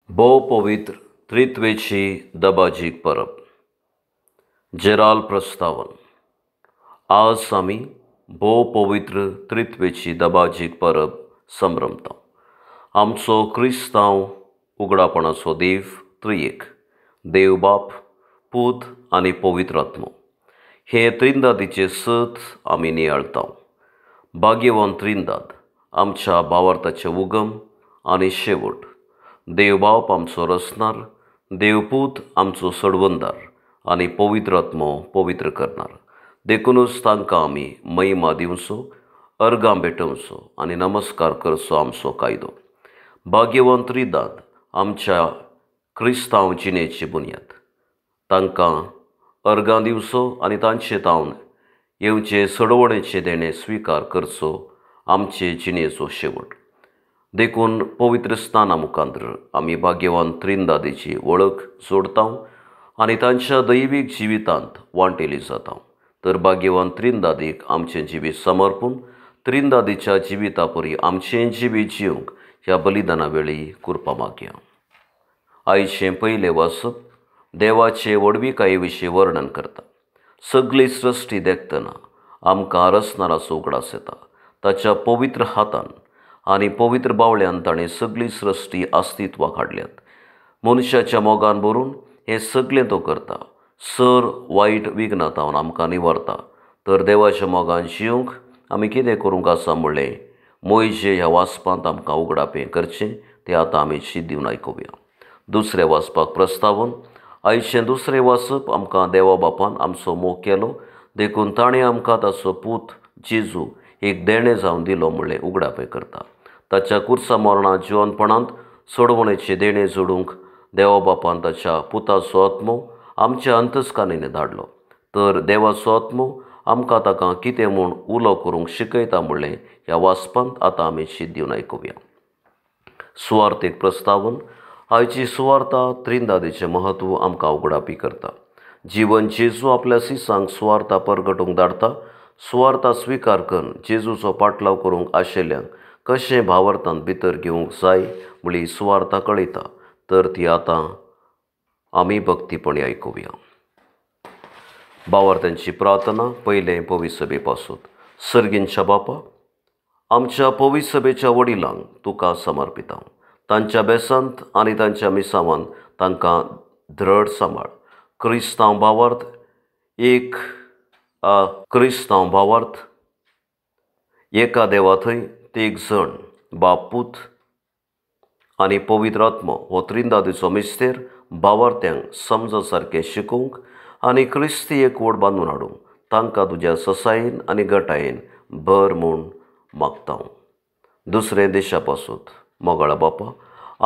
भोव पवित्र त्रित्वेची दबाजीक परब. जेराल प्रस्तावन. आज आमी भोव पवित्र त्रित्वेची दबाजीक परब संभ्रमता. आमचो क्रिस्तांव उगडापणाचो देव त्रिएक, देव बाप, पूत आनी पवित्र आत्मो, हे त्रिंदादीचे सत आमी नियाळता. भाग्यवान त्रिंदाद, आमच्या भावार्थाचे उगम आनी शेवट. देव बाप आमचो रचणार, देवपूत आमचो सडवंदार आनी पवित्र आत्मो पवित्र करणार. देखूनच तांकां आमी महिमा दिवचो, अर्गां भेटोवचो आनी नमस्कार करचो आमचो कायदो. भाग्यवान त्रिंदाद आमच्या क्रिस्तांव जिणेची बुनयाद. तांकां अर्गां दिवचो आनी तांचे तावन येवचे सडवणेचे देणे स्विकार करचो आमचे जिणेचो शेवट. देखून पवित्र स्नाना मुखांतर आमी भाग्यवान त्रिंदादीची वळख जोडता आनी तांच्या दैवीक जिवितांत वांटेली जाता. तर भाग्यवान त्रिंदादीक आमचें जिवीत समर्पून त्रिंदादीच्या जिविता परी आमचें जिवीत जिवंक ह्या बलिदाना वेळी करपा मागया. आयचें पयलें वाचप देवाचे वडविकाये विशीं वर्णन करता. सगळी सृश्टी देखतना आमकां रचणाराचो उगडास येता. ताच्या पवित्र हातान आनी पवित्र बावळ्यान ताणें सगळी सृश्टी अस्तित्वाक हाडल्यात. मनशाच्या मोगान भरून हें सगळें तो करता. सर वायट विघ्नांतावन आमकां निवारता. तर देवाच्या मोगान जिवंक आमी कितें करूंक आसा म्हणलें मोयजे ह्या वाचपांत आमकां उगडापें करचें तें आतां आमी शिद्दीवन आयकुया. दुसरें वाचपाक प्रस्तावन. आयचें दुसरें वाचप आमकां देवा बापान आमचो मोग केलो, देखून ताणें आमकां ताचो पूत जेजू एक देणें जावन दिलो म्हणलें उगडापें करता. ताच्या कुर्सा मरणां जिवनपणांत सोडवणेचे देणे जोडूंक देवा बापान ताच्या पुताचो आत्मो आमच्या अंतस्कानीन धाडलो. तर देवाचो आत्मो आमकां ताका कितें म्हूण उलो करूंक शिकयता म्हणलें ह्या वाचपांत आतां आमी शिद्दीवन आयकुया. सुवार्थेक प्रस्तावन. आयची सुवार्ता त्रिंदादीचें महत्व आमकां उगडापी करता. जीवन जेजू आपल्या सिसांक सुवार्ता परगटूंक धाडटा. सुवार्ता स्विकार करून जेजूचो पाटलाव करूंक आशिल्ल्यांक कशें भावार्थांत भितर घेवंक जाय म्हळी सुवार्ता कळयता. तर ती आतां आमी भक्तीपणी आयकुया. भावार्थांची प्रार्थना. पयलें पवित्र सभे पासून. सर्गींच्या बापा, आमच्या पवित्र सभेच्या वडिलांक तुका समर्पिता. तांच्या बेसांत आनी तांच्या मिसावांत तांकां दृढ सांबाळ. क्रिस्तांव भावार्थ एका देवा थंय तेग जण बाप, पूत आनी पवित्र आत्मो हो त्रिंदादीचो मिस्तेर भावार्थ्यांक समज सारकें शिकोवंक आनी क्रिस्ती एकवट बांदून हाडूंक तांकां तुज्या ससायेन आनी गटायेन भर म्हूण मागता. दुसरें देशा पासून. मोगाळा बापा,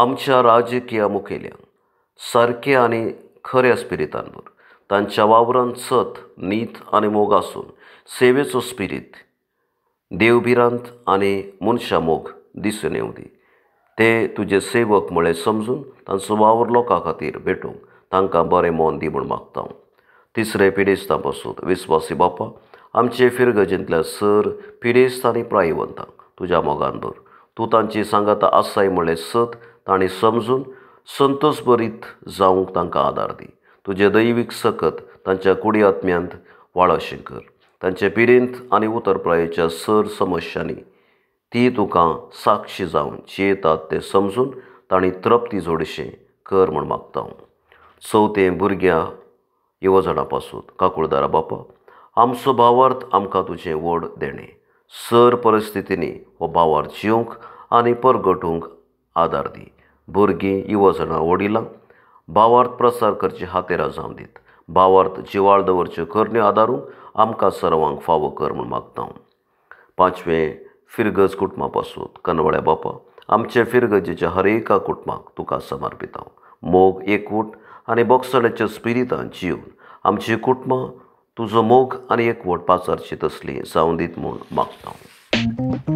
आमच्या राजकीय मुखेल्यांक सारकें आनी खऱ्या स्पिरितान भर. तांच्या वावरांत सत, नीत आनी मोग आसून सेवेचो स्पिरीत देवभिरांत आनी मनशा मोग दिसून येवं दी. ते तुजे सेवक म्हळें समजून तांचो वावर लोकां खातीर भेटूंक तांकां बरें मोन दी म्हूण मागता. तिसरें पिडेस्तां पासून. विस्वासी बापा, आमचे फिरगजेंतल्या सर पिडेस्त आनी प्रायवंतांक तुज्या मोगान भर. तूं तांची सांगाता आसाय म्हळें सत तांणी समजून संतोश भरीत जावंक तांकां आदार दी. तुजे दैवीक सकत तांच्या कुडी आत्म्यांत वाळशें कर. तांचे पिडेंत आनी उतरप्रायेच्या सर समस्यांनी ती तुका साक्षी जावन जियेतात तें समजून तांणी तृप्ती जोडशें कर म्हूण मागता. चवथें भुरग्यां येवजणा पासून. काकुळदारा बापा, आमचो भावार्थ आमकां तुजें व्हड देणें. सर परिस्थितींनी हो भावार्थ जिवंक आनी परगटूंक आदार दी. भुरगीं येवजणां वडिलांक भावार्थ प्रसार करचे हातेरां जावन दीत. भावार्थ जिवाळ दवरच्यो करण्यो आदारूंक आमकां सर्वांक फावो कर म्हूण मागता. पांचवें फिरगज कुटुंबा पासून. कनवळ्या बापा, आमचे फिरगजेच्या हर एका कुटुंबाक तुका समर्पिता. मोग, एकवट आनी बोगसड्याच्या स्पिरितान जिवन आमची कुटुंबां तुजो मोग आनी एकवट पाचारची तसली जावन दीत म्हूण मागता.